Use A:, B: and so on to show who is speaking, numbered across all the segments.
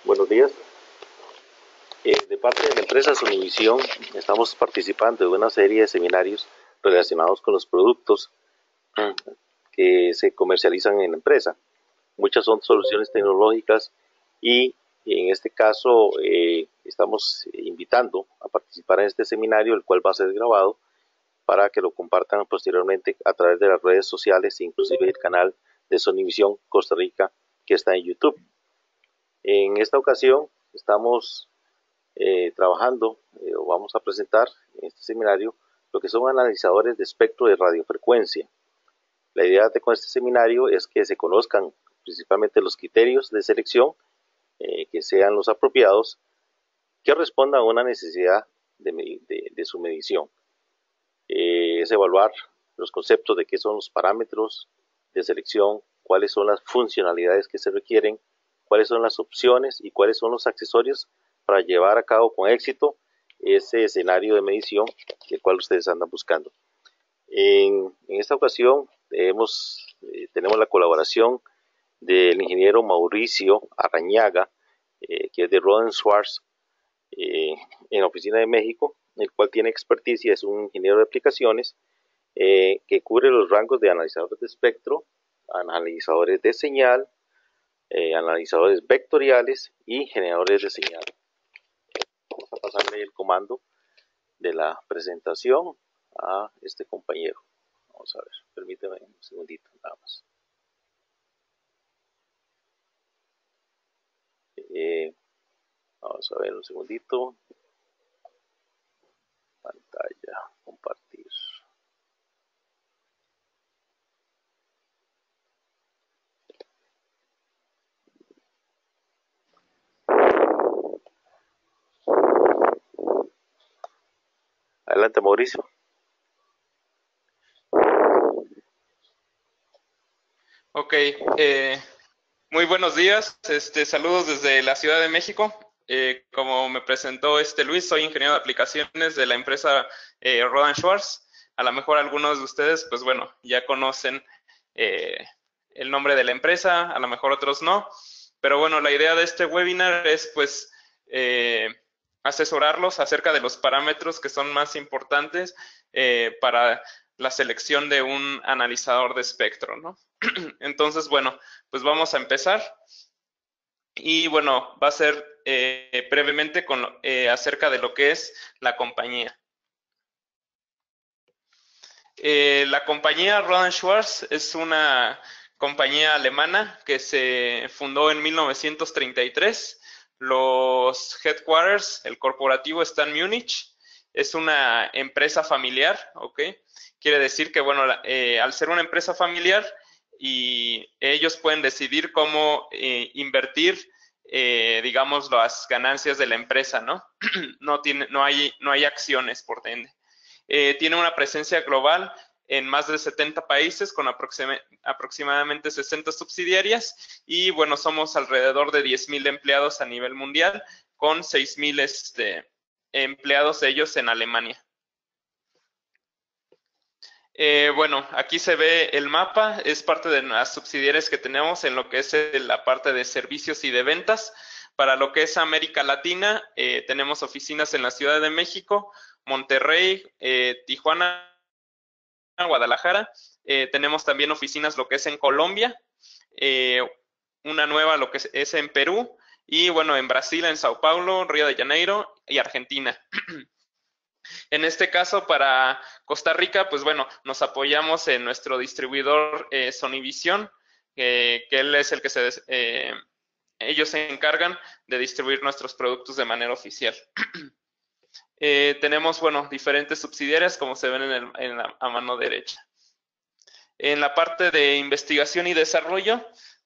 A: Buenos días. De parte de la empresa Sonivisión, estamos participando de una serie de seminarios relacionados con los productos que se comercializan en la empresa. Muchas son soluciones tecnológicas y en este caso estamos invitando a participar en este seminario, el cual va a ser grabado para que lo compartan posteriormente a través de las redes sociales, inclusive el canal de Sonivisión Costa Rica que está en YouTube. En esta ocasión estamos trabajando o vamos a presentar en este seminario lo que son analizadores de espectro de radiofrecuencia. La idea con este seminario es que se conozcan principalmente los criterios de selección que sean los apropiados, que respondan a una necesidad de su medición. Es evaluar los conceptos de qué son los parámetros de selección, cuáles son las funcionalidades que se requieren, cuáles son las opciones y cuáles son los accesorios para llevar a cabo con éxito ese escenario de medición el cual ustedes andan buscando. En esta ocasión tenemos la colaboración del ingeniero Mauricio Arrañaga, que es de Roden Schwartz, en la oficina de México, el cual tiene experticia, es un ingeniero de aplicaciones que cubre los rangos de analizadores de espectro, analizadores de señal, analizadores vectoriales y generadores de señal. Vamos a pasarle el comando de la presentación a este compañero. Vamos a ver, permíteme un segundito nada más. Vamos a ver un segundito. Pantalla, compartir. Adelante, Mauricio.
B: Ok, muy buenos días, saludos desde la Ciudad de México. Como me presentó Luis, soy ingeniero de aplicaciones de la empresa Roden Schwartz. A lo mejor algunos de ustedes, pues bueno, ya conocen el nombre de la empresa, a lo mejor otros no. Pero bueno, la idea de este webinar es pues asesorarlos acerca de los parámetros que son más importantes para la selección de un analizador de espectro, ¿no? Entonces, bueno, pues vamos a empezar. Y bueno, va a ser brevemente acerca de lo que es la compañía. La compañía Roden Schwartz es una compañía alemana que se fundó en 1933. Los headquarters, el corporativo está en Múnich. Es una empresa familiar, ¿ok? Quiere decir que, bueno, al ser una empresa familiar, y ellos pueden decidir cómo invertir, digamos, las ganancias de la empresa, ¿no? No hay acciones, por ende. Tiene una presencia global en más de 70 países con aproximadamente 60 subsidiarias y bueno, somos alrededor de 10,000 empleados a nivel mundial con 6,000 empleados de ellos en Alemania. Bueno, aquí se ve el mapa, es parte de las subsidiarias que tenemos en lo que es la parte de servicios y de ventas. Para lo que es América Latina, tenemos oficinas en la Ciudad de México, Monterrey, Tijuana, Guadalajara. Tenemos también oficinas lo que es en Colombia, una nueva lo que es en Perú, y bueno, en Brasil, en Sao Paulo, Río de Janeiro y Argentina. En este caso, para Costa Rica, pues bueno, nos apoyamos en nuestro distribuidor Sonivisión, que él es el que ellos se encargan de distribuir nuestros productos de manera oficial. Tenemos, bueno, diferentes subsidiarias, como se ven a mano derecha. En la parte de investigación y desarrollo,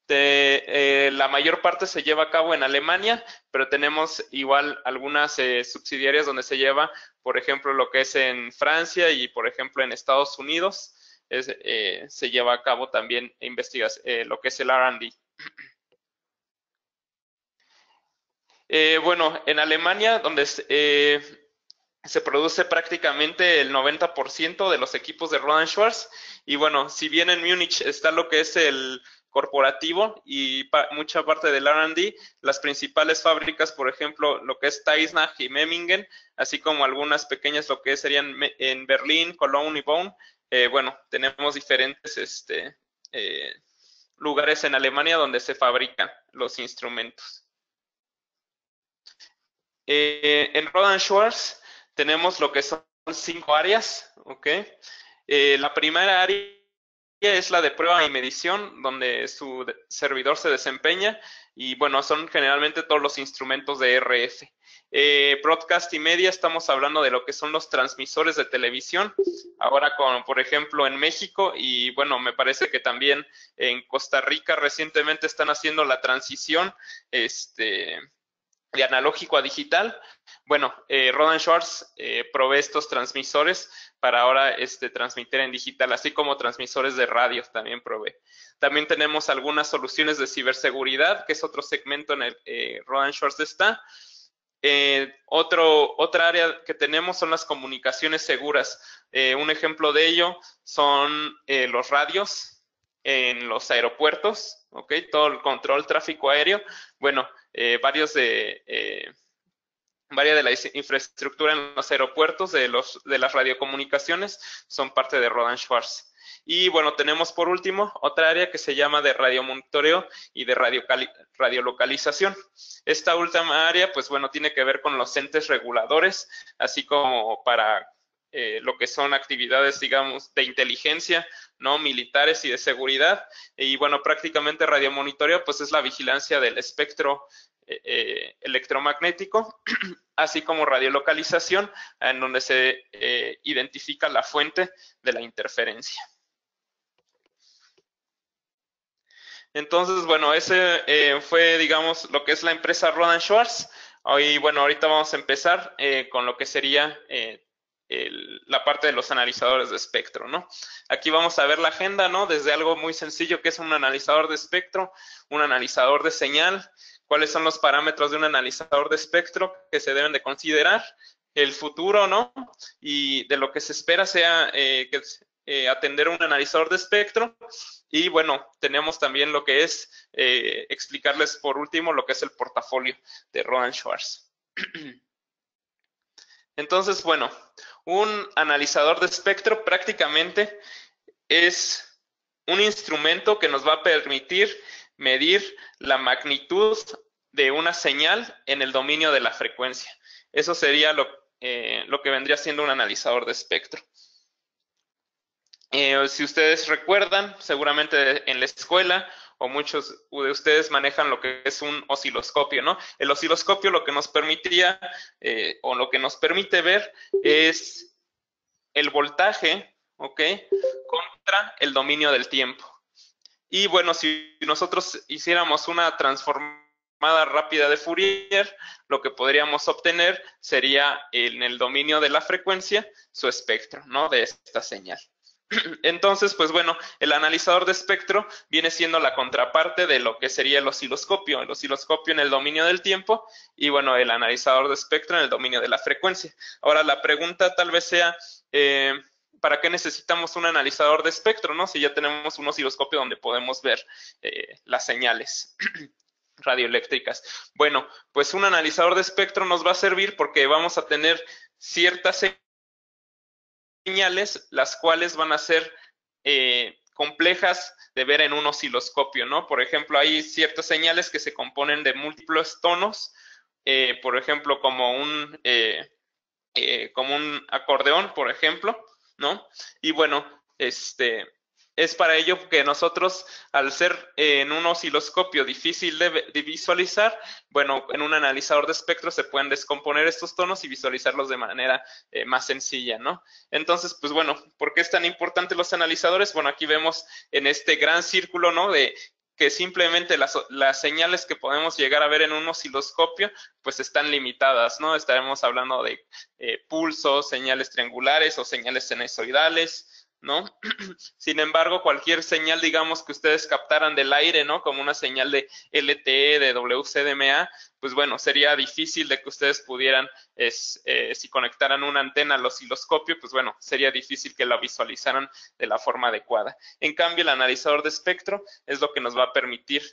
B: la mayor parte se lleva a cabo en Alemania, pero tenemos igual algunas subsidiarias donde se lleva, por ejemplo, lo que es en Francia y, por ejemplo, en Estados Unidos, se lleva a cabo también lo que es el R&D. Bueno, en Alemania, donde se produce prácticamente el 90% de los equipos de Roden Schwartz. Y bueno, si bien en Múnich está lo que es corporativo y mucha parte del R&D, las principales fábricas, por ejemplo, lo que es Teisnach y Memmingen, así como algunas pequeñas, lo que serían en Berlín, Cologne y Bonn. Bueno, tenemos diferentes lugares en Alemania donde se fabrican los instrumentos. En Rohde & Schwarz tenemos lo que son 5 áreas, ¿ok? La primera área es la de prueba y medición, donde su servidor se desempeña, y bueno, son generalmente todos los instrumentos de RF. Broadcast y media, estamos hablando de lo que son los transmisores de televisión, ahora por ejemplo en México, y bueno, me parece que también en Costa Rica recientemente están haciendo la transición de analógico a digital. Bueno, Rohde & Schwarz provee estos transmisores para ahora transmitir en digital, así como transmisores de radio también provee. También tenemos algunas soluciones de ciberseguridad, que es otro segmento en el Rohde & Schwarz está. Otra área que tenemos son las comunicaciones seguras. Un ejemplo de ello son los radios en los aeropuertos, ¿ok? Todo el control tráfico aéreo. Bueno, varias de la infraestructura en los aeropuertos de las radiocomunicaciones son parte de Rohde & Schwarz. Y bueno, tenemos por último otra área que se llama de radiomonitoreo y de radiolocalización. Esta última área, pues bueno, tiene que ver con los entes reguladores, así como para lo que son actividades, digamos, de inteligencia, ¿no? Militares y de seguridad. Y bueno, prácticamente radiomonitoreo, pues es la vigilancia del espectro electromagnético, así como radiolocalización, en donde se identifica la fuente de la interferencia. Entonces, bueno, ese fue, digamos, lo que es la empresa Rohde & Schwarz. Y bueno, ahorita vamos a empezar con lo que sería la parte de los analizadores de espectro, ¿no? Aquí vamos a ver la agenda, ¿no? Desde algo muy sencillo que es un analizador de espectro, un analizador de señal, cuáles son los parámetros de un analizador de espectro que se deben de considerar, el futuro, ¿no? Y de lo que se espera sea atender un analizador de espectro. Y bueno, tenemos también lo que es explicarles por último lo que es el portafolio de Rohde & Schwarz. Entonces, bueno, un analizador de espectro prácticamente es un instrumento que nos va a permitir medir la magnitud de una señal en el dominio de la frecuencia. Eso sería lo que vendría siendo un analizador de espectro. Si ustedes recuerdan, seguramente en la escuela, o muchos de ustedes manejan lo que es un osciloscopio, ¿no? El osciloscopio lo que nos permitía, o lo que nos permite ver es el voltaje, ¿ok? Contra el dominio del tiempo. Y bueno, si nosotros hiciéramos una transformada rápida de Fourier, lo que podríamos obtener sería en el dominio de la frecuencia su espectro, ¿no? De esta señal. Entonces, pues bueno, el analizador de espectro viene siendo la contraparte de lo que sería el osciloscopio en el dominio del tiempo y bueno, el analizador de espectro en el dominio de la frecuencia. Ahora, la pregunta tal vez sea, ¿para qué necesitamos un analizador de espectro, no? Si ya tenemos un osciloscopio donde podemos ver las señales radioeléctricas. Bueno, pues un analizador de espectro nos va a servir porque vamos a tener ciertas señales, las cuales van a ser complejas de ver en un osciloscopio, ¿no? Por ejemplo, hay ciertas señales que se componen de múltiples tonos, por ejemplo, como un acordeón, por ejemplo, ¿no? Y bueno, es para ello que nosotros, al ser en un osciloscopio difícil de visualizar, bueno, en un analizador de espectro se pueden descomponer estos tonos y visualizarlos de manera más sencilla, ¿no? Entonces, pues bueno, ¿por qué es tan importante los analizadores? Bueno, aquí vemos en este gran círculo, ¿no? De que simplemente las señales que podemos llegar a ver en un osciloscopio, pues están limitadas, ¿no? Estaremos hablando de pulsos, señales triangulares o señales sinusoidales, ¿no? Sin embargo, cualquier señal, digamos, que ustedes captaran del aire, ¿no? Como una señal de LTE, de WCDMA, pues bueno, sería difícil de que ustedes pudieran, si conectaran una antena al osciloscopio, pues bueno, sería difícil que la visualizaran de la forma adecuada. En cambio, el analizador de espectro es lo que nos va a permitir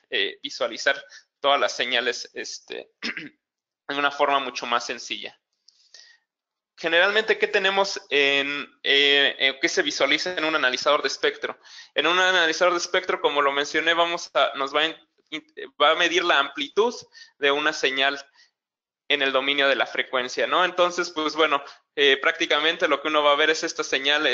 B: visualizar todas las señales de una forma mucho más sencilla. Generalmente, ¿qué tenemos qué se visualiza en un analizador de espectro? En un analizador de espectro, como lo mencioné, nos va a medir la amplitud de una señal en el dominio de la frecuencia, ¿no? Entonces, pues bueno, prácticamente lo que uno va a ver es esta señal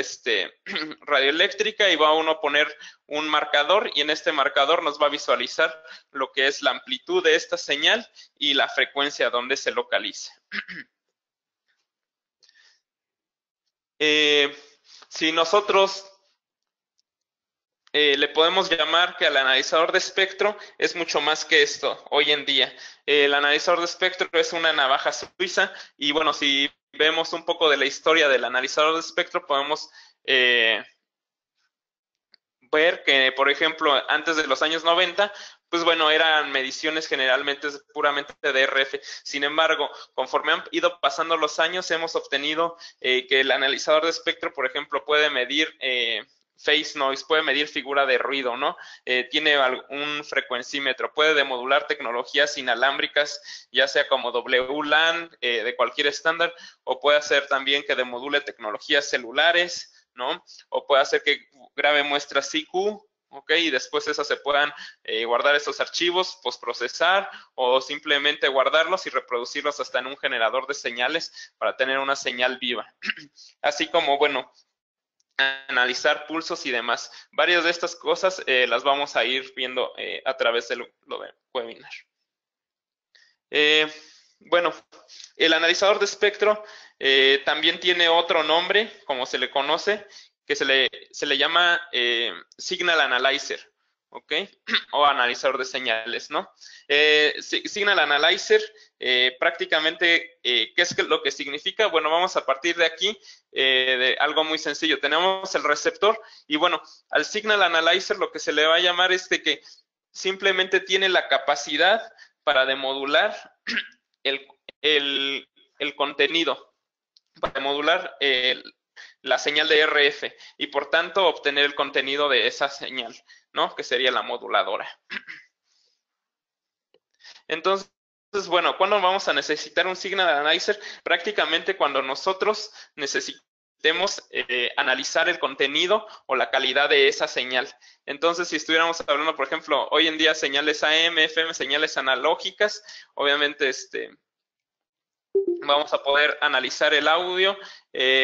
B: radioeléctrica, y va uno a poner un marcador, y en este marcador nos va a visualizar lo que es la amplitud de esta señal y la frecuencia donde se localiza. Si nosotros le podemos llamar que al analizador de espectro es mucho más que esto hoy en día. El analizador de espectro es una navaja suiza, y bueno, si vemos un poco de la historia del analizador de espectro, podemos ver que, por ejemplo, antes de los años 90, pues bueno, eran mediciones generalmente puramente de RF. Sin embargo, conforme han ido pasando los años, hemos obtenido que el analizador de espectro, por ejemplo, puede medir phase noise, puede medir figura de ruido, ¿no? Tiene un frecuencímetro, puede demodular tecnologías inalámbricas, ya sea como WLAN, de cualquier estándar, o puede hacer también que demodule tecnologías celulares, ¿no? O puede hacer que grabe muestras IQ, ¿ok? Y después esas se puedan guardar esos archivos, postprocesar, o simplemente guardarlos y reproducirlos hasta en un generador de señales para tener una señal viva. Así como, bueno, analizar pulsos y demás. Varias de estas cosas las vamos a ir viendo a través del webinar. Bueno, el analizador de espectro también tiene otro nombre, como se le conoce, que se le llama Signal Analyzer, ¿ok? O analizador de señales, ¿no? Signal Analyzer, prácticamente, ¿qué es lo que significa? Bueno, vamos a partir de aquí, de algo muy sencillo. Tenemos el receptor, y bueno, al Signal Analyzer lo que se le va a llamar es de que simplemente tiene la capacidad para demodular el contenido, para demodular la señal de RF, y por tanto obtener el contenido de esa señal, ¿no? Que sería la moduladora. Entonces, bueno, ¿cuándo vamos a necesitar un Signal Analyzer? Prácticamente cuando nosotros necesitemos analizar el contenido o la calidad de esa señal. Entonces, si estuviéramos hablando, por ejemplo, hoy en día señales AM, FM, señales analógicas, obviamente vamos a poder analizar el audio,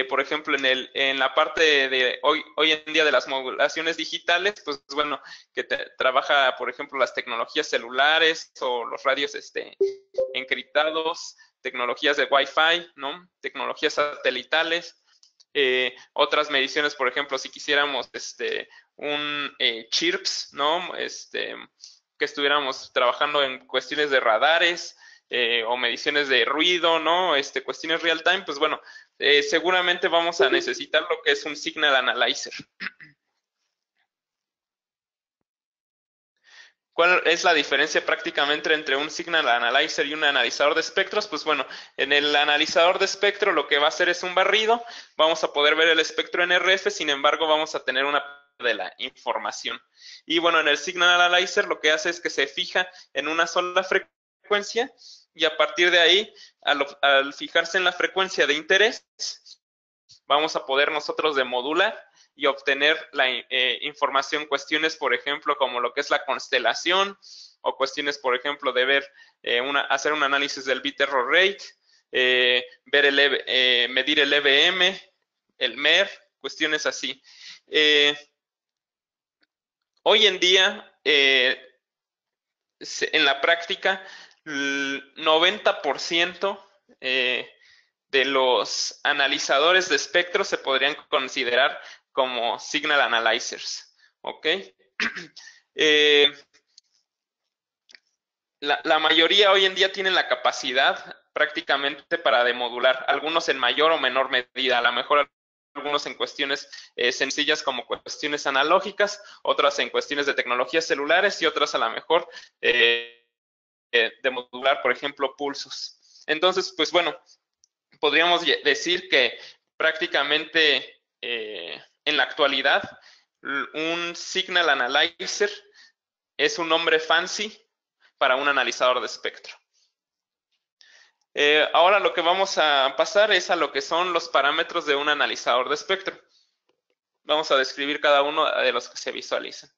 B: por ejemplo, en la parte de hoy en día de las modulaciones digitales, pues bueno, que trabaja, por ejemplo, las tecnologías celulares o los radios encriptados, tecnologías de Wi-Fi, ¿no? Tecnologías satelitales, otras mediciones, por ejemplo, si quisiéramos un CHIRPS, ¿no? Que estuviéramos trabajando en cuestiones de radares, o mediciones de ruido, ¿no? Cuestiones real time, pues bueno, seguramente vamos a necesitar lo que es un Signal Analyzer. ¿Cuál es la diferencia prácticamente entre un Signal Analyzer y un analizador de espectros? Pues bueno, en el analizador de espectro lo que va a hacer es un barrido, vamos a poder ver el espectro en RF, sin embargo vamos a tener una de la información. Y bueno, en el Signal Analyzer lo que hace es que se fija en una sola frecuencia, y a partir de ahí, al fijarse en la frecuencia de interés, vamos a poder nosotros demodular y obtener la información, cuestiones, por ejemplo, como lo que es la constelación, o cuestiones, por ejemplo, de ver, hacer un análisis del bit error rate, medir el EVM, el MER, cuestiones así. Hoy en día, en la práctica, el 90% de los analizadores de espectro se podrían considerar como Signal Analyzers, ¿ok? La mayoría hoy en día tienen la capacidad prácticamente para demodular, algunos en mayor o menor medida. A lo mejor algunos en cuestiones sencillas como cuestiones analógicas, otras en cuestiones de tecnologías celulares y otras a lo mejor de modular, por ejemplo, pulsos. Entonces, pues bueno, podríamos decir que prácticamente en la actualidad un Signal Analyzer es un nombre fancy para un analizador de espectro. Ahora lo que vamos a pasar es a lo que son los parámetros de un analizador de espectro. Vamos a describir cada uno de los que se visualizan.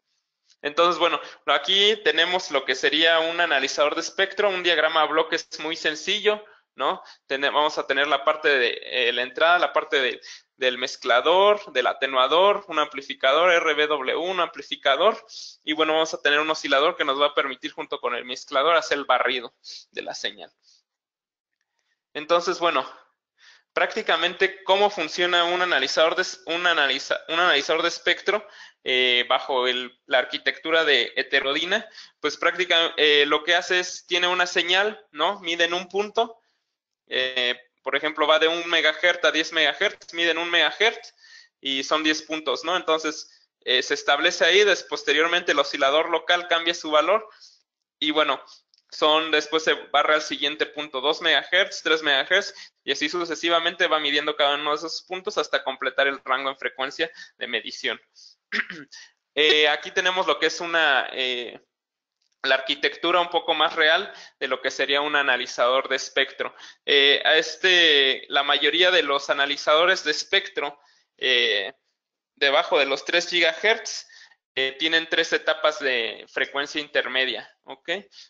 B: Entonces, bueno, aquí tenemos lo que sería un analizador de espectro, un diagrama a bloques muy sencillo, ¿no? Vamos a tener la parte de la entrada, la parte del mezclador, del atenuador, un amplificador, RBW, un amplificador, y bueno, vamos a tener un oscilador que nos va a permitir junto con el mezclador hacer el barrido de la señal. Entonces, bueno, prácticamente cómo funciona un analizador de espectro bajo la arquitectura de heterodina, pues prácticamente lo que hace es, tiene una señal, ¿no? Mide en un punto, por ejemplo, va de 1 MHz a 10 MHz, mide en 1 MHz y son 10 puntos, ¿no? Entonces, se establece ahí, posteriormente el oscilador local cambia su valor y bueno, después se barre al siguiente punto, 2 MHz, 3 MHz, y así sucesivamente va midiendo cada uno de esos puntos hasta completar el rango en frecuencia de medición. Aquí tenemos lo que es la arquitectura un poco más real de lo que sería un analizador de espectro. La mayoría de los analizadores de espectro debajo de los 3 GHz tienen 3 etapas de frecuencia intermedia, ¿ok?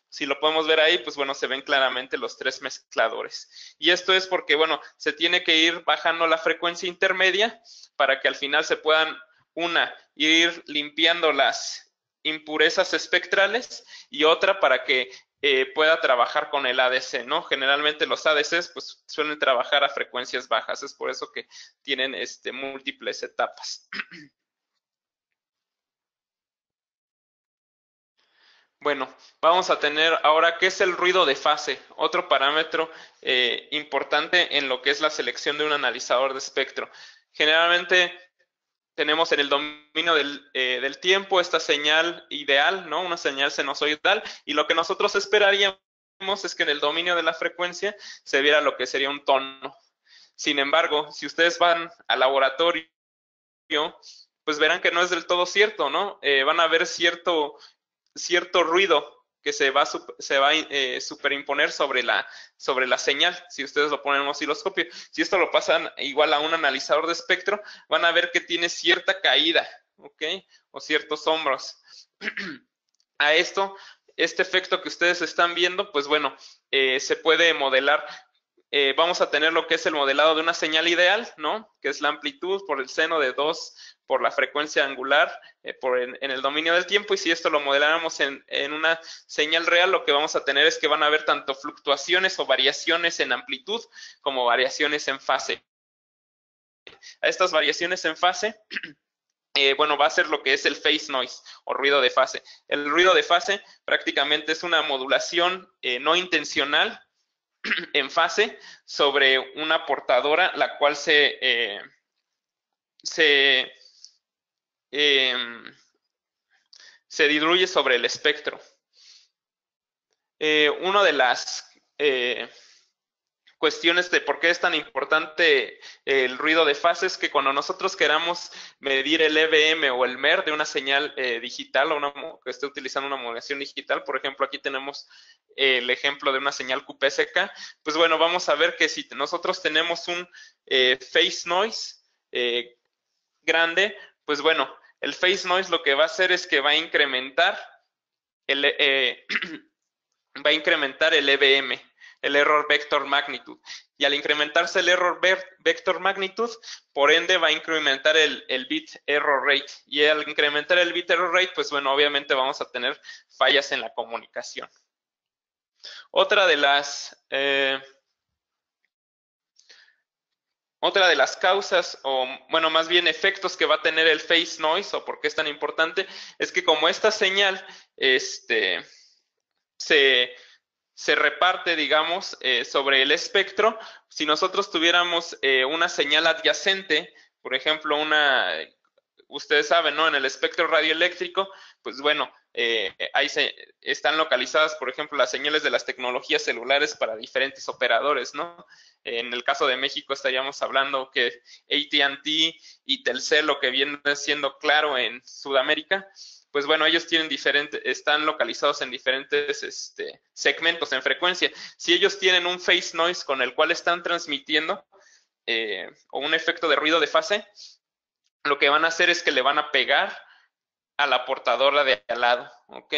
B: Si lo podemos ver ahí, pues bueno, se ven claramente los 3 mezcladores. Y esto es porque, bueno, se tiene que ir bajando la frecuencia intermedia para que al final se puedan, ir limpiando las impurezas espectrales y otra para que pueda trabajar con el ADC, ¿no? Generalmente los ADCs pues suelen trabajar a frecuencias bajas, es por eso que tienen múltiples etapas. Bueno, vamos a tener ahora qué es el ruido de fase, otro parámetro importante en lo que es la selección de un analizador de espectro. Generalmente tenemos en el dominio del tiempo esta señal ideal, ¿no? Una señal sinusoidal, y lo que nosotros esperaríamos es que en el dominio de la frecuencia se viera lo que sería un tono. Sin embargo, si ustedes van al laboratorio, pues verán que no es del todo cierto, ¿no? Van a ver cierto ruido que se va a superimponer sobre la señal, si ustedes lo ponen en un osciloscopio. Si esto lo pasan igual a un analizador de espectro, van a ver que tiene cierta caída, ¿ok? O ciertos hombros. A este efecto que ustedes están viendo, pues bueno, se puede modelar. Vamos a tener lo que es el modelado de una señal ideal, ¿no? Que es la amplitud por el seno de 2 por la frecuencia angular en el dominio del tiempo, y si esto lo modeláramos en una señal real, lo que vamos a tener es que van a haber tanto fluctuaciones o variaciones en amplitud como variaciones en fase. A estas variaciones en fase, bueno, va a ser lo que es el phase noise o ruido de fase. El ruido de fase prácticamente es una modulación no intencional en fase sobre una portadora, la cual se diluye sobre el espectro. Una de las cuestiones de por qué es tan importante el ruido de fase es que cuando nosotros queramos medir el EBM o el MER de una señal digital o que esté utilizando una modulación digital, por ejemplo, aquí tenemos el ejemplo de una señal QPSK, pues bueno, vamos a ver que si nosotros tenemos un phase noise grande, pues bueno, el phase noise lo que va a hacer es que va a incrementar el EBM, el Error Vector Magnitude. Y al incrementarse el Error Vector Magnitude, por ende va a incrementar el Bit Error Rate. Y al incrementar el Bit Error Rate, pues bueno, obviamente vamos a tener fallas en la comunicación. Otra de las causas, o bueno, más bien efectos que va a tener el phase noise, o por qué es tan importante, es que como esta señal se reparte, digamos, sobre el espectro, si nosotros tuviéramos una señal adyacente, Por ejemplo, ustedes saben, ¿no? En el espectro radioeléctrico, pues bueno, ahí están localizadas, por ejemplo, las señales de las tecnologías celulares para diferentes operadores, ¿no? En el caso de México estaríamos hablando que AT&T y Telcel, lo que viene siendo Claro en Sudamérica, pues bueno, ellos están localizados en diferentes segmentos en frecuencia. Si ellos tienen un phase noise con el cual están transmitiendo, o un efecto de ruido de fase, lo que van a hacer es que le van a pegar a la portadora de al lado, ¿ok?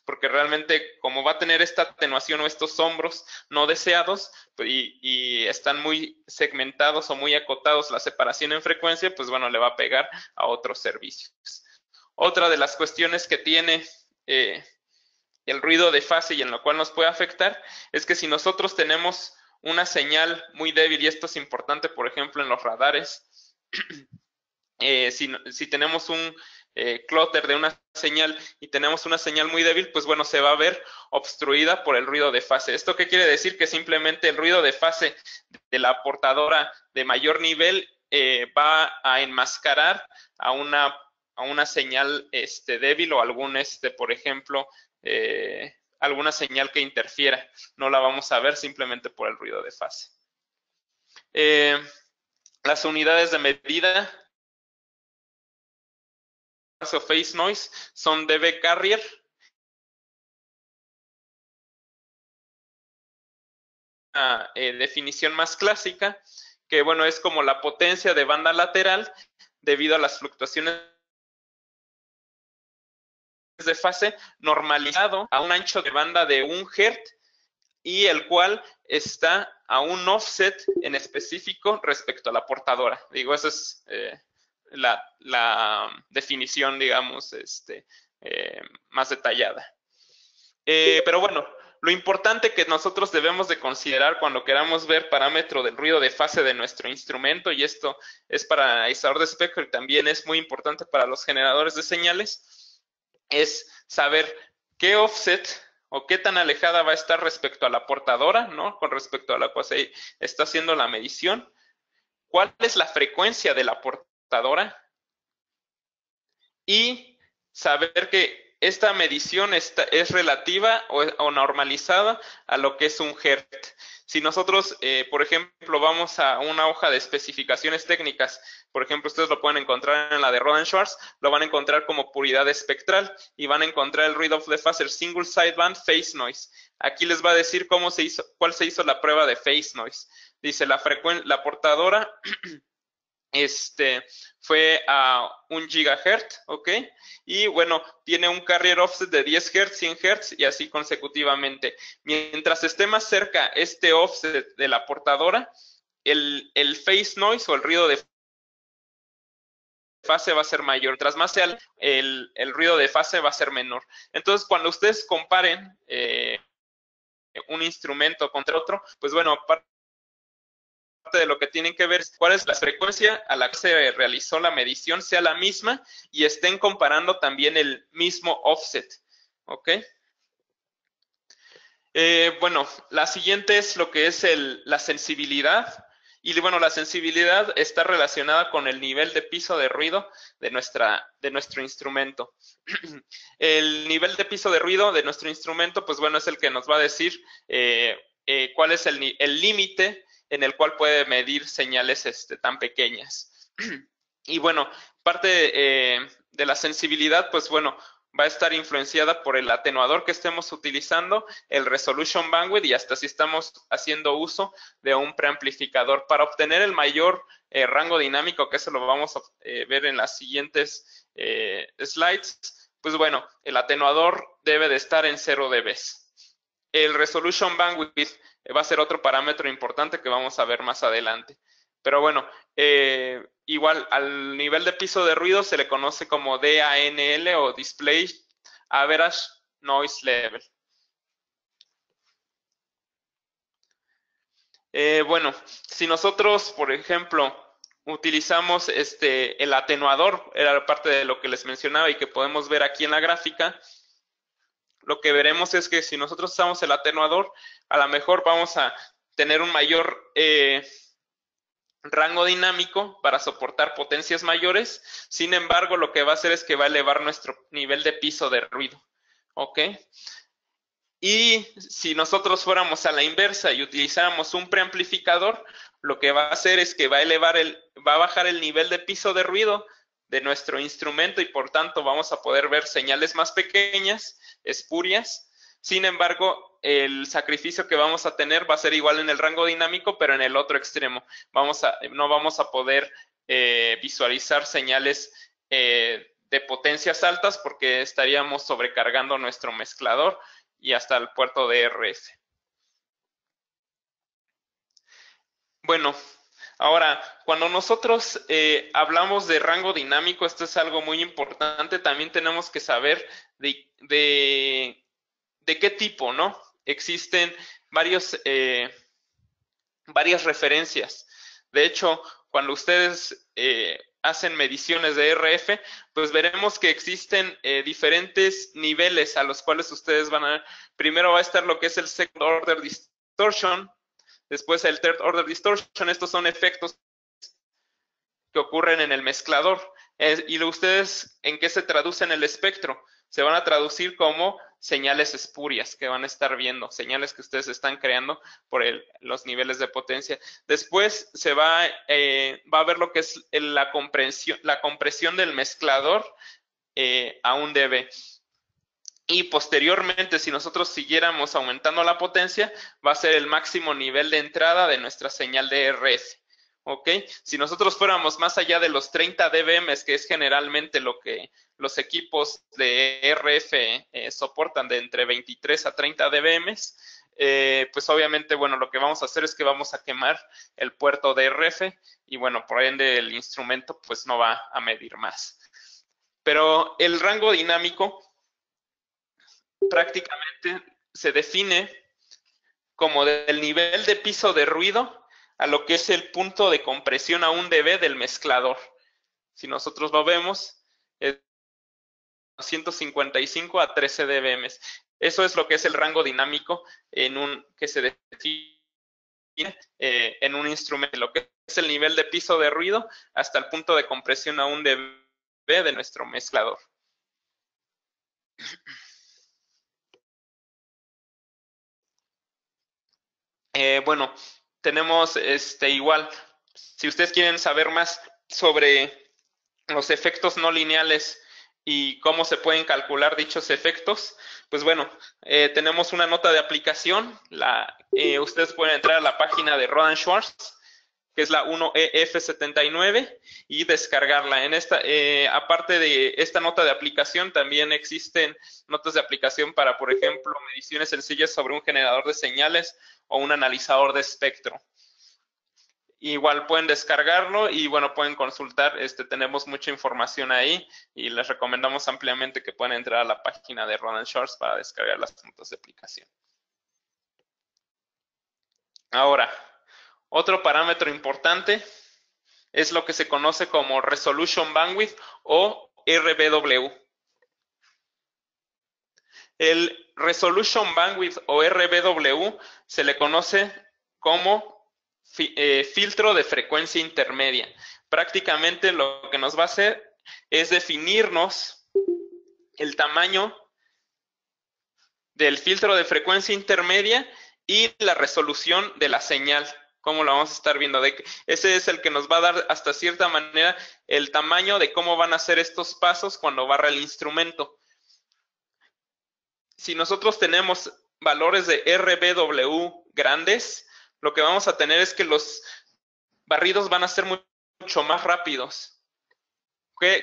B: Porque realmente como va a tener esta atenuación o estos hombros no deseados y están muy segmentados o muy acotados la separación en frecuencia, pues bueno, le va a pegar a otros servicios. Otra de las cuestiones que tiene el ruido de fase y en lo cual nos puede afectar es que si nosotros tenemos una señal muy débil, y esto es importante, por ejemplo, en los radares, si tenemos un clúster de una señal y tenemos una señal muy débil, pues bueno, se va a ver obstruida por el ruido de fase. ¿Esto qué quiere decir? Que simplemente el ruido de fase de la portadora de mayor nivel va a enmascarar a una señal débil o algún, por ejemplo, alguna señal que interfiera. No la vamos a ver simplemente por el ruido de fase. Las unidades de medida o phase noise son dB carrier, una definición más clásica, que bueno, es como la potencia de banda lateral debido a las fluctuaciones de fase normalizado a un ancho de banda de 1 Hz y el cual está a un offset en específico respecto a la portadora. Digo, esa es la definición, digamos, más detallada. Pero bueno, lo importante que nosotros debemos de considerar cuando queramos ver parámetro del ruido de fase de nuestro instrumento, y esto es para analizador de espectro y también es muy importante para los generadores de señales, es saber qué offset o qué tan alejada va a estar respecto a la portadora, ¿no? Con respecto a la cual se está haciendo la medición. ¿Cuál es la frecuencia de la portadora? Y saber que esta medición es relativa o normalizada a lo que es un Hertz. Si nosotros, por ejemplo, vamos a una hoja de especificaciones técnicas, por ejemplo, ustedes lo pueden encontrar en la de Rohde & Schwarz, lo van a encontrar como puridad espectral y van a encontrar el ruido de fase single sideband phase noise. Aquí les va a decir cuál se hizo la prueba de phase noise. Dice la portadora fue a 1 GHz, ¿ok? Y bueno, tiene un carrier offset de 10 Hz, 100 Hz y así consecutivamente. Mientras esté más cerca este offset de la portadora, el phase noise o el ruido de fase va a ser mayor. Mientras más sea el ruido de fase va a ser menor. Entonces, cuando ustedes comparen un instrumento contra otro, pues bueno, de lo que tienen que ver es cuál es la frecuencia a la que se realizó la medición, sea la misma y estén comparando también el mismo offset, ¿ok? Bueno, la siguiente es lo que es la sensibilidad. Y bueno, la sensibilidad está relacionada con el nivel de piso de ruido de nuestro instrumento. El nivel de piso de ruido de nuestro instrumento, pues bueno, es el que nos va a decir cuál es el límite en el cual puede medir señales tan pequeñas. Y bueno, parte de la sensibilidad, pues bueno, va a estar influenciada por el atenuador que estemos utilizando, el resolution bandwidth y hasta si estamos haciendo uso de un preamplificador. Para obtener el mayor rango dinámico, que eso lo vamos a ver en las siguientes slides, pues bueno, el atenuador debe de estar en 0 dB. El resolution bandwidth va a ser otro parámetro importante que vamos a ver más adelante. Pero bueno, igual al nivel de piso de ruido se le conoce como DANL o Display Average Noise Level. Bueno, si nosotros, por ejemplo, utilizamos el atenuador, era parte de lo que les mencionaba y que podemos ver aquí en la gráfica, lo que veremos es que si nosotros usamos el atenuador, a lo mejor vamos a tener un mayor rango dinámico para soportar potencias mayores. Sin embargo, lo que va a hacer es que va a elevar nuestro nivel de piso de ruido. ¿Ok? Y si nosotros fuéramos a la inversa y utilizáramos un preamplificador, lo que va a hacer es que va a bajar el nivel de piso de ruido de nuestro instrumento y por tanto vamos a poder ver señales más pequeñas, espurias. Sin embargo, el sacrificio que vamos a tener va a ser igual en el rango dinámico, pero en el otro extremo. No vamos a poder visualizar señales de potencias altas porque estaríamos sobrecargando nuestro mezclador y hasta el puerto de RF. Bueno, ahora, cuando nosotros hablamos de rango dinámico, esto es algo muy importante, también tenemos que saber de qué tipo, ¿no? Existen varias referencias. De hecho, cuando ustedes hacen mediciones de RF, pues veremos que existen diferentes niveles a los cuales ustedes van a... Primero va a estar lo que es el second order distortion, después el third order distortion. Estos son efectos que ocurren en el mezclador. ¿Y ustedes en qué se traduce en el espectro? Se van a traducir como señales espurias que van a estar viendo, señales que ustedes están creando por los niveles de potencia. Después se va a ver lo que es la compresión del mezclador a 1 dB. Y posteriormente, si nosotros siguiéramos aumentando la potencia, va a ser el máximo nivel de entrada de nuestra señal de RF. ¿Ok? Si nosotros fuéramos más allá de los 30 dBm, que es generalmente lo que los equipos de RF soportan, de entre 23 a 30 dBm, pues obviamente, bueno, lo que vamos a hacer es que vamos a quemar el puerto de RF y, bueno, por ende el instrumento pues no va a medir más. Pero el rango dinámico prácticamente se define como del nivel de piso de ruido a lo que es el punto de compresión a 1 dB del mezclador. Si nosotros lo vemos, es 155 a 13 dBm. Eso es lo que es el rango dinámico que se define en un instrumento, lo que es el nivel de piso de ruido hasta el punto de compresión a 1 dB de nuestro mezclador. Bueno, tenemos igual, si ustedes quieren saber más sobre los efectos no lineales y cómo se pueden calcular dichos efectos, pues bueno, tenemos una nota de aplicación. Ustedes pueden entrar a la página de Rohde & Schwarz, que es la 1EF79, y descargarla. Aparte de esta nota de aplicación, también existen notas de aplicación para, por ejemplo, mediciones sencillas sobre un generador de señales o un analizador de espectro. Igual pueden descargarlo y, bueno, pueden consultar. Tenemos mucha información ahí y les recomendamos ampliamente que puedan entrar a la página de Rohde & Schwarz para descargar las notas de aplicación. Ahora, otro parámetro importante es lo que se conoce como Resolution Bandwidth o RBW. El Resolution Bandwidth o RBW se le conoce como filtro de frecuencia intermedia. Prácticamente lo que nos va a hacer es definirnos el tamaño del filtro de frecuencia intermedia y la resolución de la señal, como lo vamos a estar viendo. Ese es el que nos va a dar hasta cierta manera el tamaño de cómo van a ser estos pasos cuando barra el instrumento. Si nosotros tenemos valores de RBW grandes, lo que vamos a tener es que los barridos van a ser mucho más rápidos.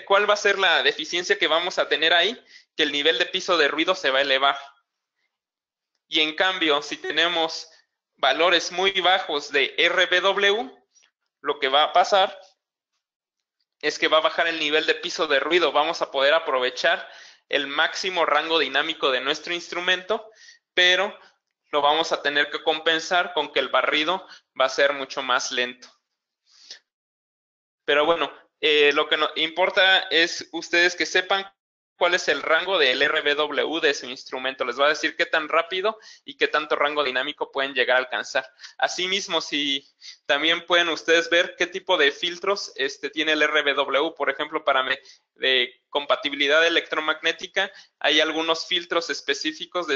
B: ¿Cuál va a ser la deficiencia que vamos a tener ahí? Que el nivel de piso de ruido se va a elevar. Y en cambio, si tenemos valores muy bajos de RBW, lo que va a pasar es que va a bajar el nivel de piso de ruido. Vamos a poder aprovechar el máximo rango dinámico de nuestro instrumento, pero lo vamos a tener que compensar con que el barrido va a ser mucho más lento. Pero bueno, lo que nos importa es ustedes que sepan cuál es el rango del RBW de su instrumento. Les va a decir qué tan rápido y qué tanto rango dinámico pueden llegar a alcanzar. Asimismo, si también pueden ustedes ver qué tipo de filtros tiene el RBW. Por ejemplo, para de compatibilidad electromagnética, hay algunos filtros específicos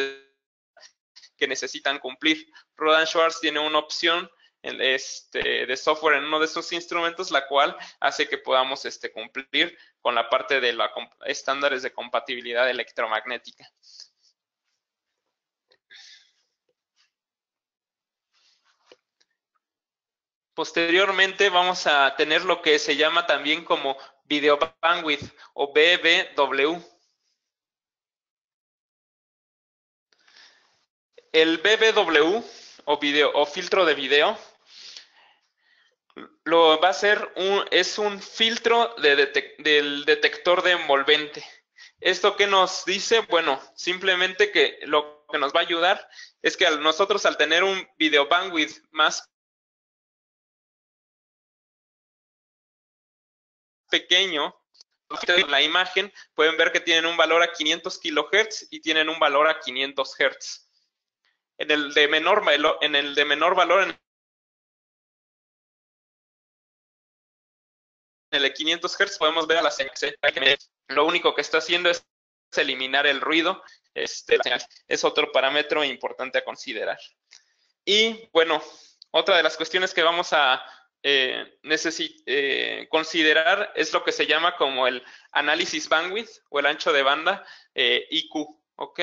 B: que necesitan cumplir. Rohde & Schwarz tiene una opción de software en uno de sus instrumentos, la cual hace que podamos cumplir con la parte de los estándares de compatibilidad electromagnética. Posteriormente vamos a tener lo que se llama también como Video Bandwidth o BBW. El BBW o filtro de video lo va a hacer es un filtro del detector de envolvente. ¿Esto qué nos dice? Bueno, simplemente que lo que nos va a ayudar es que nosotros al tener un video bandwidth más pequeño, en la imagen pueden ver que tienen un valor a 500 kHz y tienen un valor a 500 Hz. En el de menor valor, en el de 500 Hz podemos ver a la señal. Lo único que está haciendo es eliminar el ruido. Es otro parámetro importante a considerar. Y bueno, otra de las cuestiones que vamos a considerar es lo que se llama como el análisis bandwidth o el ancho de banda IQ. ¿Ok?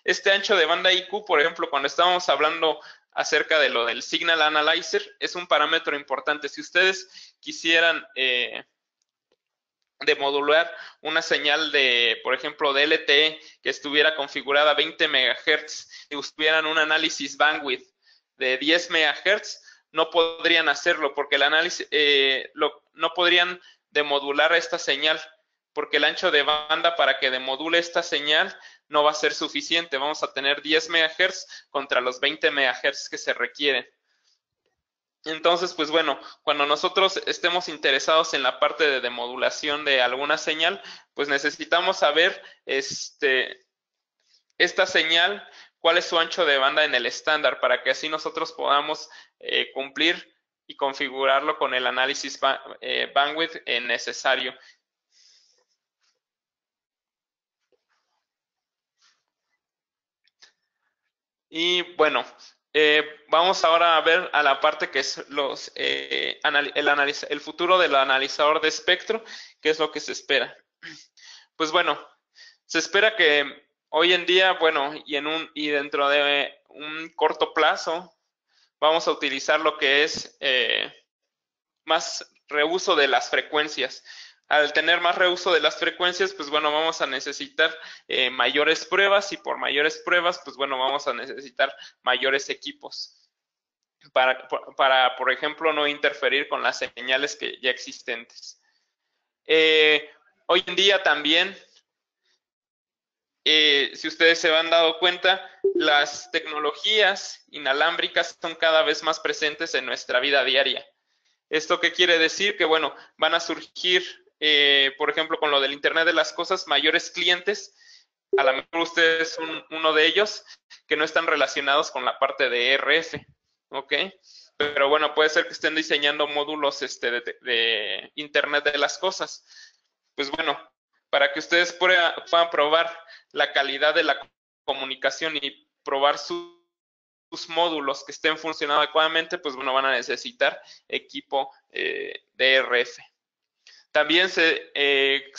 B: Este ancho de banda IQ, por ejemplo, cuando estábamos hablando acerca de lo del Signal Analyzer, es un parámetro importante. Si ustedes quisieran de modular una señal de, por ejemplo, de LTE que estuviera configurada a 20 MHz y tuvieran un análisis bandwidth de 10 MHz, no podrían hacerlo porque el análisis, no podrían demodular esta señal porque el ancho de banda para que demodule esta señal no va a ser suficiente. Vamos a tener 10 MHz contra los 20 MHz que se requieren. Entonces, pues bueno, cuando nosotros estemos interesados en la parte de demodulación de alguna señal, pues necesitamos saber esta señal, cuál es su ancho de banda en el estándar, para que así nosotros podamos cumplir y configurarlo con el análisis bandwidth necesario. Y bueno, vamos ahora a ver a la parte que es el futuro del analizador de espectro, que es lo que se espera. Pues bueno, se espera que hoy en día, bueno, y dentro de un corto plazo, vamos a utilizar lo que es más reuso de las frecuencias. Al tener más reuso de las frecuencias, pues bueno, vamos a necesitar mayores pruebas y por mayores pruebas, pues bueno, vamos a necesitar mayores equipos para, por ejemplo, no interferir con las señales que ya existentes. Hoy en día también, si ustedes se han dado cuenta, las tecnologías inalámbricas son cada vez más presentes en nuestra vida diaria. ¿Esto qué quiere decir? Que, bueno, van a surgir, por ejemplo, con lo del Internet de las Cosas, mayores clientes. A lo mejor ustedes son uno de ellos que no están relacionados con la parte de RF, ¿ok? Pero bueno, puede ser que estén diseñando módulos de Internet de las Cosas. Pues bueno, para que ustedes puedan probar la calidad de la comunicación y probar sus módulos que estén funcionando adecuadamente, pues bueno, van a necesitar equipo de RF. También se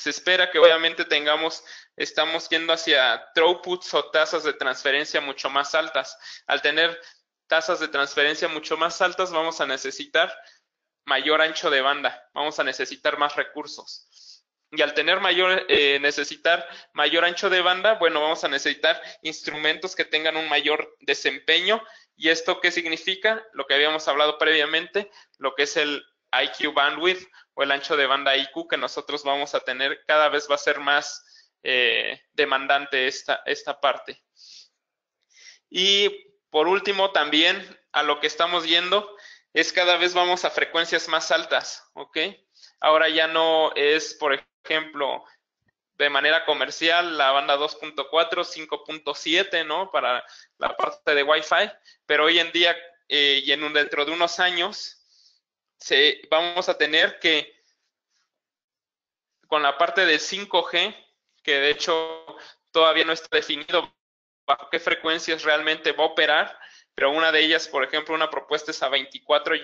B: espera que obviamente estamos yendo hacia throughputs o tasas de transferencia mucho más altas. Al tener tasas de transferencia mucho más altas, vamos a necesitar mayor ancho de banda, vamos a necesitar más recursos. Y al tener necesitar mayor ancho de banda, bueno, vamos a necesitar instrumentos que tengan un mayor desempeño. ¿Y esto qué significa? Lo que habíamos hablado previamente, lo que es el IQ bandwidth o el ancho de banda IQ que nosotros vamos a tener, cada vez va a ser más demandante esta parte. Y por último, también a lo que estamos yendo es cada vez vamos a frecuencias más altas, ¿ok? Ahora ya no es, por ejemplo, de manera comercial la banda 2.4, 5.7, ¿no? Para la parte de Wi-Fi, pero hoy en día y dentro de unos años vamos a tener que, con la parte del 5G, que de hecho todavía no está definido bajo qué frecuencias realmente va a operar, pero una de ellas, por ejemplo, una propuesta es a 24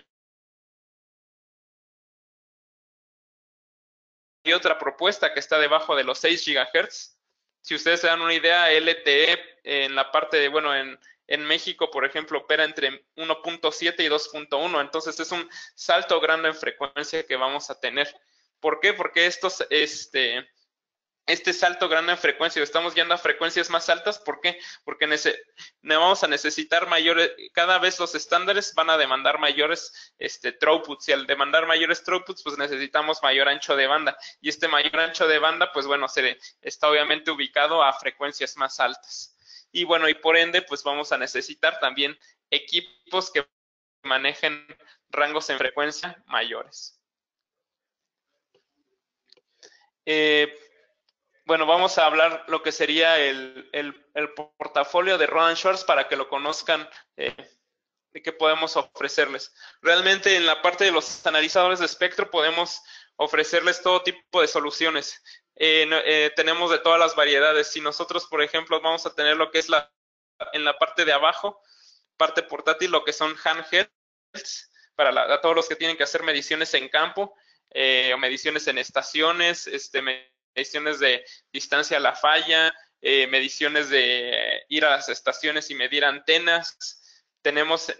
B: y otra propuesta que está debajo de los 6 GHz. Si ustedes se dan una idea, LTE en la parte de, bueno, en México, por ejemplo, opera entre 1.7 y 2.1, entonces es un salto grande en frecuencia que vamos a tener. ¿Por qué? Porque este salto grande en frecuencia, estamos yendo a frecuencias más altas, ¿por qué? Porque vamos a necesitar mayores, cada vez los estándares van a demandar mayores throughputs, y al demandar mayores throughputs, pues necesitamos mayor ancho de banda, y este mayor ancho de banda, pues bueno, está obviamente ubicado a frecuencias más altas. Y bueno, y por ende, pues vamos a necesitar también equipos que manejen rangos en frecuencia mayores. Bueno, vamos a hablar lo que sería el portafolio de Rohde & Schwarz para que lo conozcan, de qué podemos ofrecerles. Realmente en la parte de los analizadores de espectro podemos ofrecerles todo tipo de soluciones. Tenemos de todas las variedades. Si nosotros, por ejemplo, vamos a tener lo que es en la parte de abajo, parte portátil, lo que son handhelds, para todos los que tienen que hacer mediciones en campo, o mediciones en estaciones, mediciones de distancia a la falla, mediciones de ir a las estaciones y medir antenas. Tenemos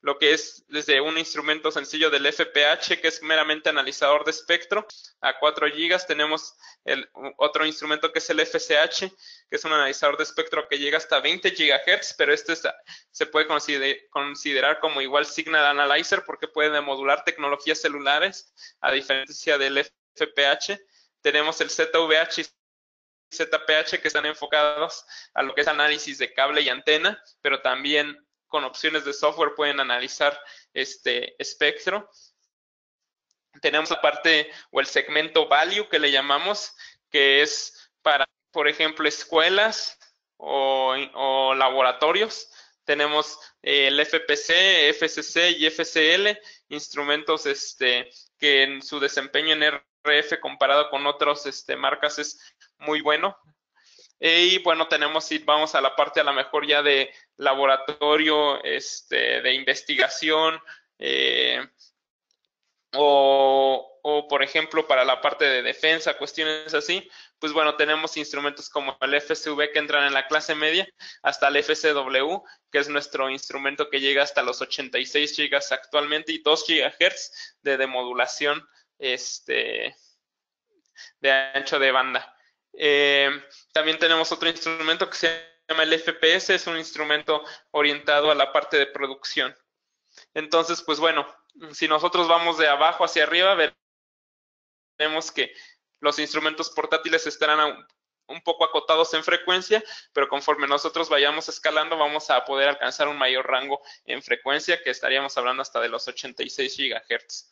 B: lo que es desde un instrumento sencillo del FPH, que es meramente analizador de espectro, a 4 GB. Tenemos otro instrumento que es el FCH, que es un analizador de espectro que llega hasta 20 GHz, pero se puede considerar como igual Signal Analyzer porque puede modular tecnologías celulares, a diferencia del FPH. Tenemos el ZVH y ZPH, que están enfocados a lo que es análisis de cable y antena, pero también con opciones de software pueden analizar espectro. Tenemos la parte o el segmento value que le llamamos, que es para, por ejemplo, escuelas o laboratorios. Tenemos el FPC, FCC y FCL, instrumentos que en su desempeño en RF comparado con otras marcas es muy bueno. Y bueno, si vamos a la parte a lo mejor ya de laboratorio, de investigación, o por ejemplo para la parte de defensa, cuestiones así, pues bueno, tenemos instrumentos como el FCV que entran en la clase media, hasta el FCW, que es nuestro instrumento que llega hasta los 86 GB actualmente y 2 GHz de demodulación de ancho de banda. También tenemos otro instrumento que se llama el FPS, es un instrumento orientado a la parte de producción. Entonces, pues bueno, si nosotros vamos de abajo hacia arriba, veremos que los instrumentos portátiles estarán un poco acotados en frecuencia, pero conforme nosotros vayamos escalando, vamos a poder alcanzar un mayor rango en frecuencia, que estaríamos hablando hasta de los 86 GHz.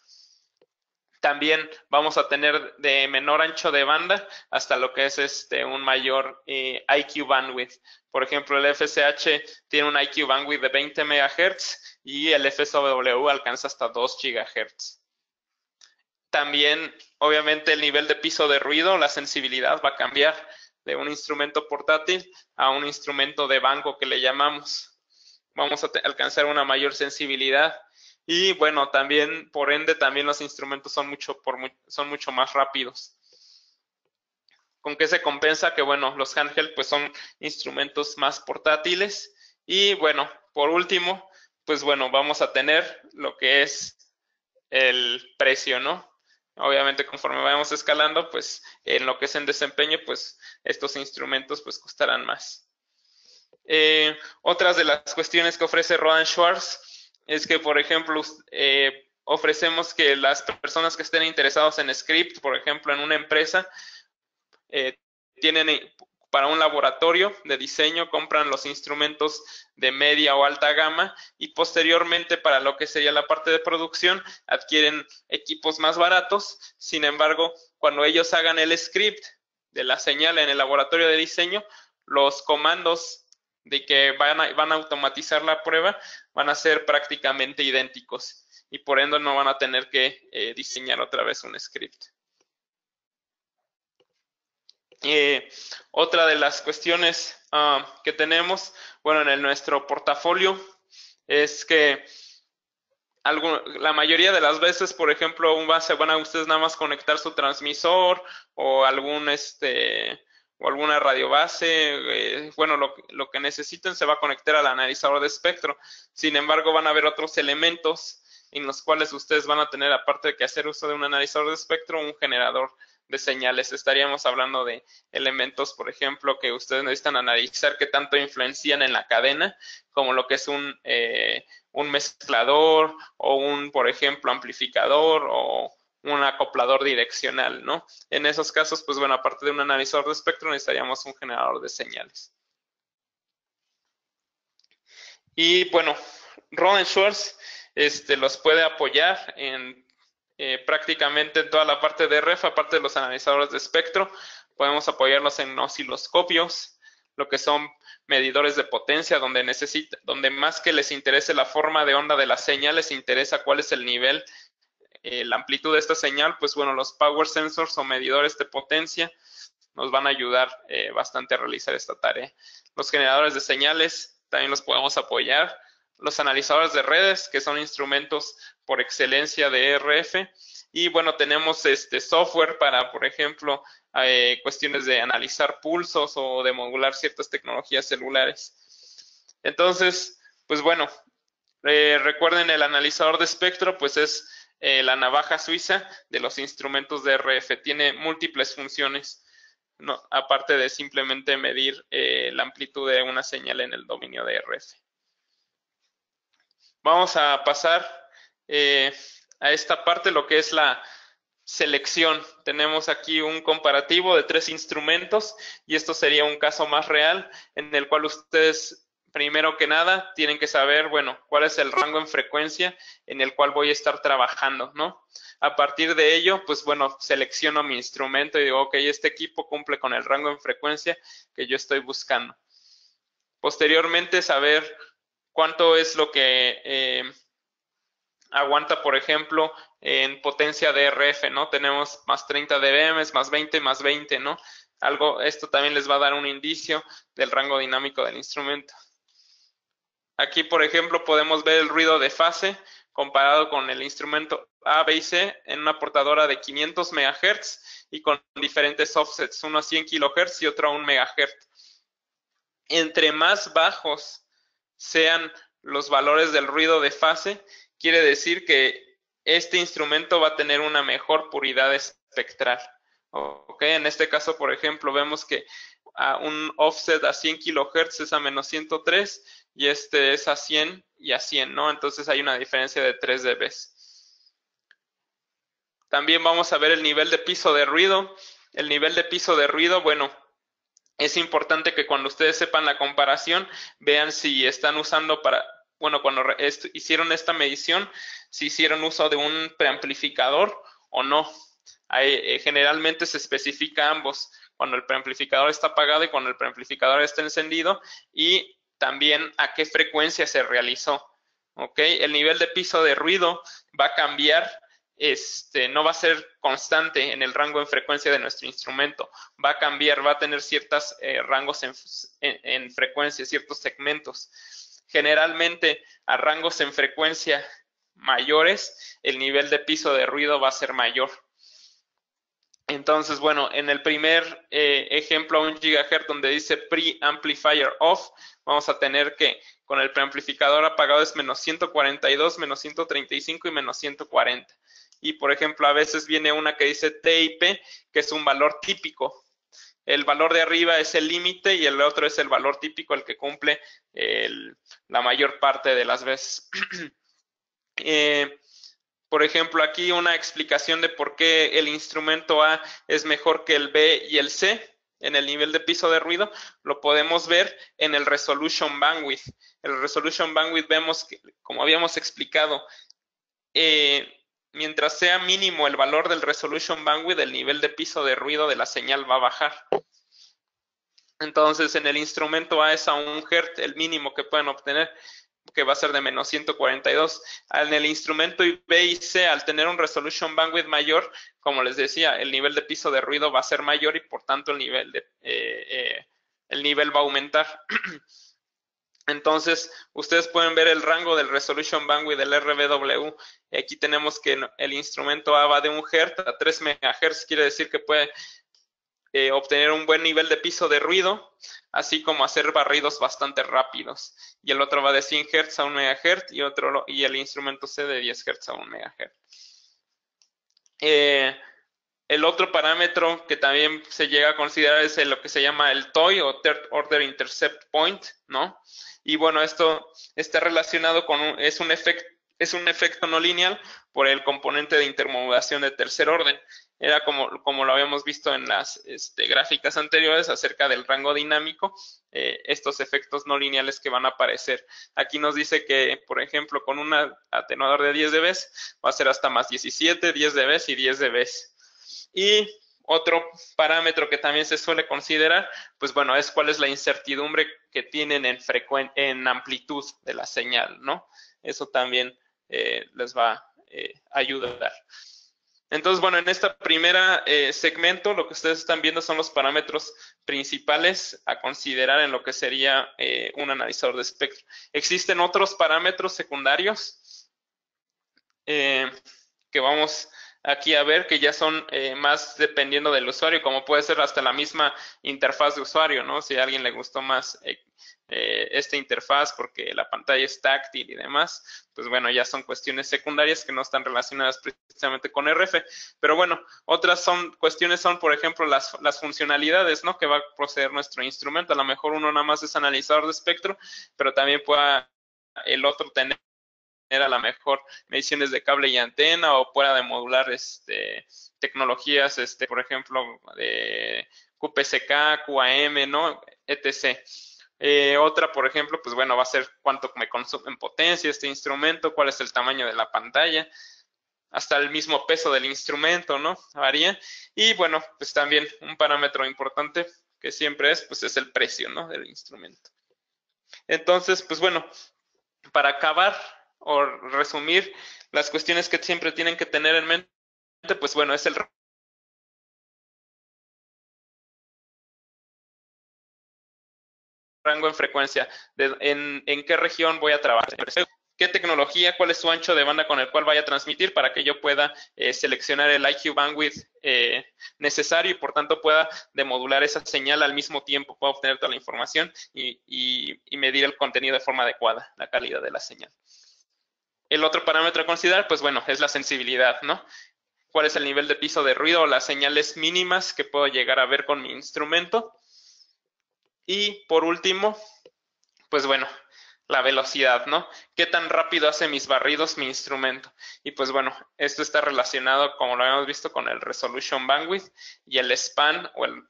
B: También vamos a tener de menor ancho de banda hasta lo que es un mayor IQ bandwidth. Por ejemplo, el FCH tiene un IQ bandwidth de 20 MHz y el FSW alcanza hasta 2 GHz. También, obviamente, el nivel de piso de ruido, la sensibilidad va a cambiar de un instrumento portátil a un instrumento de banco que le llamamos. Vamos a alcanzar una mayor sensibilidad. Y bueno, también, por ende, también los instrumentos son mucho más rápidos. ¿Con qué se compensa? Que bueno, los handheld pues son instrumentos más portátiles. Y bueno, por último, pues bueno, vamos a tener lo que es el precio, ¿no? Obviamente, conforme vayamos escalando, pues en lo que es en desempeño, pues estos instrumentos pues costarán más. Otras de las cuestiones que ofrece Rohde & Schwarz es que, por ejemplo, ofrecemos que las personas que estén interesados en script, por ejemplo, en una empresa, tienen para un laboratorio de diseño, compran los instrumentos de media o alta gama y posteriormente para lo que sería la parte de producción adquieren equipos más baratos. Sin embargo, cuando ellos hagan el script, la señal en el laboratorio de diseño, los comandos de que van a automatizar la prueba van a ser prácticamente idénticos y por ende no van a tener que diseñar otra vez un script. Otra de las cuestiones que tenemos, bueno, en nuestro portafolio es que la mayoría de las veces, por ejemplo, se van a ustedes nada más conectar su transmisor o alguna radio base, bueno, lo que necesiten se va a conectar al analizador de espectro. Sin embargo, van a haber otros elementos en los cuales ustedes van a tener, aparte de que hacer uso de un analizador de espectro, un generador de señales. Estaríamos hablando de elementos, por ejemplo, que ustedes necesitan analizar qué tanto influencian en la cadena, como lo que es un mezclador o por ejemplo, amplificador o un acoplador direccional, ¿no? En esos casos, pues bueno, aparte de un analizador de espectro, necesitaríamos un generador de señales. Y bueno, Rohde & Schwarz los puede apoyar en prácticamente en toda la parte de RF, aparte de los analizadores de espectro. Podemos apoyarlos en osciloscopios, lo que son medidores de potencia, donde más que les interese la forma de onda de la señal, les interesa cuál es el nivel, la amplitud de esta señal. Pues bueno, los power sensors o medidores de potencia nos van a ayudar bastante a realizar esta tarea. Los generadores de señales también los podemos apoyar. Los analizadores de redes, que son instrumentos por excelencia de RF. Y bueno, tenemos software para, por ejemplo, cuestiones de analizar pulsos o de modular ciertas tecnologías celulares. Entonces, pues bueno, recuerden, el analizador de espectro, pues es la navaja suiza de los instrumentos de RF. Tiene múltiples funciones, ¿no? Aparte de simplemente medir la amplitud de una señal en el dominio de RF. Vamos a pasar a esta parte, lo que es la selección. Tenemos aquí un comparativo de 3 instrumentos y esto sería un caso más real en el cual ustedes, primero que nada, tienen que saber, bueno, cuál es el rango en frecuencia en el cual voy a estar trabajando, ¿no? A partir de ello, pues bueno, selecciono mi instrumento y digo, ok, este equipo cumple con el rango en frecuencia que yo estoy buscando. Posteriormente, saber cuánto es lo que aguanta, por ejemplo, en potencia de RF, ¿no? Tenemos más 30 dBm, más 20, ¿no? Esto también les va a dar un indicio del rango dinámico del instrumento. Aquí, por ejemplo, podemos ver el ruido de fase comparado con el instrumento A, B y C en una portadora de 500 MHz y con diferentes offsets, uno a 100 kHz y otro a 1 MHz. Entre más bajos sean los valores del ruido de fase, quiere decir que este instrumento va a tener una mejor puridad espectral. Okay. En este caso, por ejemplo, vemos que un offset a 100 kHz es a menos 103 y este es a 100 y a 100, ¿no? Entonces hay una diferencia de 3 dB. También vamos a ver el nivel de piso de ruido. El nivel de piso de ruido, bueno, es importante que cuando ustedes sepan la comparación, vean si están usando cuando hicieron esta medición, si hicieron uso de un preamplificador o no. Generalmente se especifica ambos, cuando el preamplificador está apagado y cuando el preamplificador está encendido, y también a qué frecuencia se realizó. ¿Okay? El nivel de piso de ruido va a cambiar. No va a ser constante en el rango en frecuencia de nuestro instrumento, va a cambiar, va a tener ciertos rangos en frecuencia, ciertos segmentos. Generalmente a rangos en frecuencia mayores, el nivel de piso de ruido va a ser mayor. Entonces, bueno, en el primer ejemplo a 1 GHz donde dice pre-amplifier off, vamos a tener que con el preamplificador apagado es menos 142, menos 135 y menos 140. Y, por ejemplo, a veces viene una que dice TIP, que es un valor típico. El valor de arriba es el límite y el otro es el valor típico, el que cumple la mayor parte de las veces. Por ejemplo, aquí una explicación de por qué el instrumento A es mejor que el B y el C en el nivel de piso de ruido, lo podemos ver en el Resolution Bandwidth. El Resolution Bandwidth vemos que, como habíamos explicado, mientras sea mínimo el valor del resolution bandwidth, el nivel de piso de ruido de la señal va a bajar. Entonces, en el instrumento A es a 1 Hz el mínimo que pueden obtener, que va a ser de menos 142. En el instrumento B y C, al tener un resolution bandwidth mayor, como les decía, el nivel de piso de ruido va a ser mayor y por tanto el nivel va a aumentar. Entonces, ustedes pueden ver el rango del resolution bandwidth del RBW. Aquí tenemos que el instrumento A va de 1 Hz a 3 MHz, quiere decir que puede obtener un buen nivel de piso de ruido, así como hacer barridos bastante rápidos. Y el otro va de 100 Hz a 1 MHz y el instrumento C de 10 Hz a 1 MHz. El otro parámetro que también se llega a considerar es lo que se llama el TOI o Third Order Intercept Point, ¿no? Y bueno, esto está relacionado con es un efecto no lineal por el componente de intermodulación de tercer orden. Era como lo habíamos visto en las gráficas anteriores acerca del rango dinámico, estos efectos no lineales que van a aparecer. Aquí nos dice que, por ejemplo, con un atenuador de 10 dB va a ser hasta más 17, 10 dB y 10 dB. Y otro parámetro que también se suele considerar, pues bueno, es cuál es la incertidumbre que tienen en amplitud de la señal, ¿no? Eso también les va a ayudar. Entonces, bueno, en esta primera segmento, lo que ustedes están viendo son los parámetros principales a considerar en lo que sería un analizador de espectro. Existen otros parámetros secundarios que vamos aquí a ver, que ya son más dependiendo del usuario, como puede ser hasta la misma interfaz de usuario, ¿no? Si a alguien le gustó más esta interfaz porque la pantalla es táctil y demás, pues bueno, ya son cuestiones secundarias que no están relacionadas precisamente con RF. Pero bueno, otras cuestiones son, por ejemplo, las funcionalidades, ¿no? Que va a proceder nuestro instrumento. A lo mejor uno nada más es analizador de espectro, pero también pueda el otro tener a lo mejor mediciones de cable y antena o pueda de modular tecnologías, por ejemplo, de QPSK, QAM, ¿no? etc. Otra, por ejemplo, pues bueno, va a ser cuánto me consume en potencia este instrumento, cuál es el tamaño de la pantalla, hasta el mismo peso del instrumento, ¿no? Varía. Y bueno, pues también un parámetro importante que siempre pues es el precio, ¿no? Del instrumento. Entonces, pues bueno, para acabar o resumir las cuestiones que siempre tienen que tener en mente, pues bueno, es el rango en frecuencia, en qué región voy a trabajar, qué tecnología, cuál es su ancho de banda con el cual vaya a transmitir para que yo pueda seleccionar el IQ bandwidth necesario y por tanto pueda demodular esa señal al mismo tiempo, pueda obtener toda la información y medir el contenido de forma adecuada, la calidad de la señal. El otro parámetro a considerar, pues bueno, es la sensibilidad, ¿no? ¿Cuál es el nivel de piso de ruido o las señales mínimas que puedo llegar a ver con mi instrumento? Y por último, pues bueno, la velocidad, ¿no? ¿Qué tan rápido hace mis barridos mi instrumento? Y pues bueno, esto está relacionado, como lo habíamos visto, con el resolution bandwidth y el span o el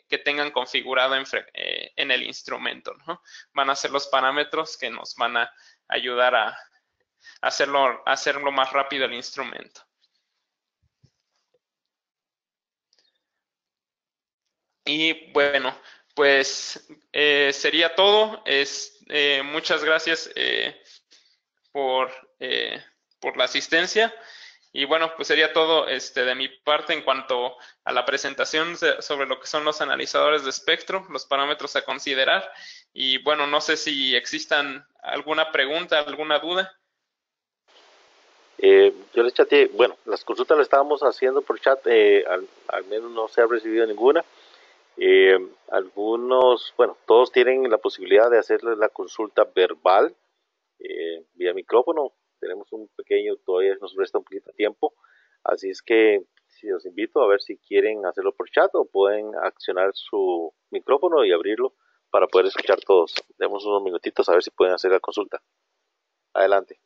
B: que tengan configurado en el instrumento, ¿no? Van a ser los parámetros que nos van a ayudar a hacerlo más rápido el instrumento. Y bueno, pues sería todo. Muchas gracias por, por la asistencia. Y bueno, pues sería todo de mi parte en cuanto a la presentación sobre lo que son los analizadores de espectro, los parámetros a considerar. Y bueno, no sé si existan alguna pregunta, alguna duda.
A: Yo les chateé, bueno, las consultas las estábamos haciendo por chat, al menos no se ha recibido ninguna. Algunos, bueno, todos tienen la posibilidad de hacerle la consulta verbal vía micrófono. Tenemos un pequeño, todavía nos resta un poquito de tiempo, así es que si los invito a ver si quieren hacerlo por chat o pueden accionar su micrófono y abrirlo para poder escuchar todos. Demos unos minutitos a ver si pueden hacer la consulta. Adelante.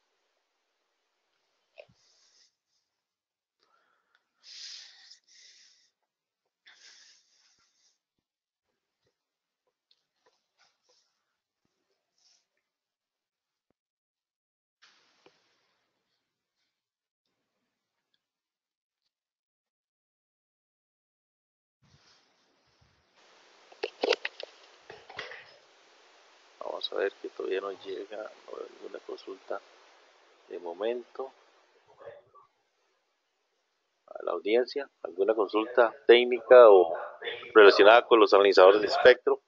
A: Vamos a ver que todavía no llega, no veo ninguna consulta de momento. A la audiencia, alguna consulta técnica o relacionada con los analizadores de espectro,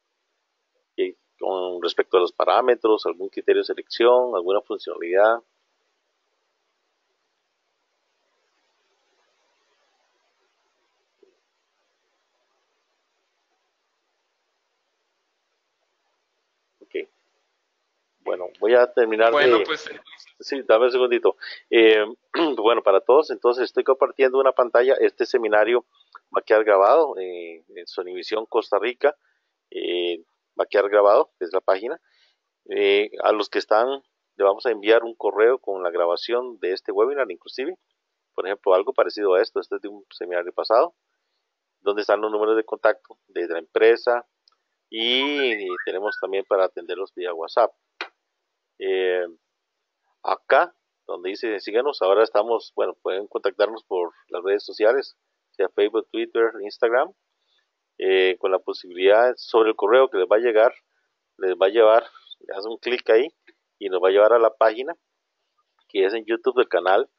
A: y con respecto a los parámetros, algún criterio de selección, alguna funcionalidad. Ok. Bueno, voy a terminar
B: Bueno,
A: de...
B: pues
A: Sí, dame un segundito. Bueno, para todos, entonces estoy compartiendo una pantalla. Este seminario va a quedar grabado en Sonivisión Costa Rica. Va a quedar grabado, es la página. A los que están, le vamos a enviar un correo con la grabación de este webinar, inclusive. Por ejemplo, algo parecido a esto. Este es de un seminario pasado, donde están los números de contacto de la empresa y tenemos también para atenderlos vía WhatsApp. Acá, donde dice síganos, ahora estamos, bueno, pueden contactarnos por las redes sociales, sea Facebook, Twitter, Instagram, con la posibilidad sobre el correo que les va a llegar, les va a llevar, le hacen un clic ahí y nos va a llevar a la página que es en YouTube del canal,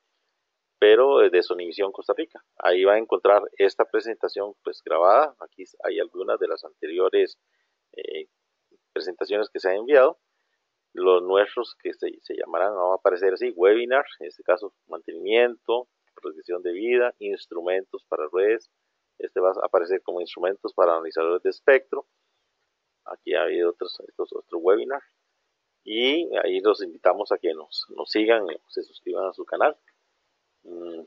A: pero de Sonivisión Costa Rica. Ahí va a encontrar esta presentación pues grabada. Aquí hay algunas de las anteriores eh, presentaciones que se han enviado. Los nuestros que se llamarán, van a aparecer así, webinar, en este caso mantenimiento, protección de vida, instrumentos para redes. Este va a aparecer como instrumentos para analizadores de espectro. Aquí ha habido otros webinars. Y ahí los invitamos a que nos sigan, se suscriban a su canal.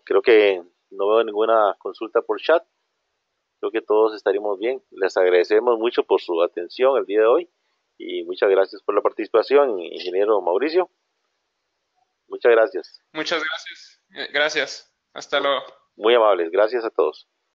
A: Creo que no veo ninguna consulta por chat. Creo que todos estaríamos bien. Les agradecemos mucho por su atención el día de hoy y muchas gracias por la participación, ingeniero Mauricio. Muchas gracias.
B: muchas gracias. Gracias. Hasta luego.
A: Muy amables. Gracias a todos.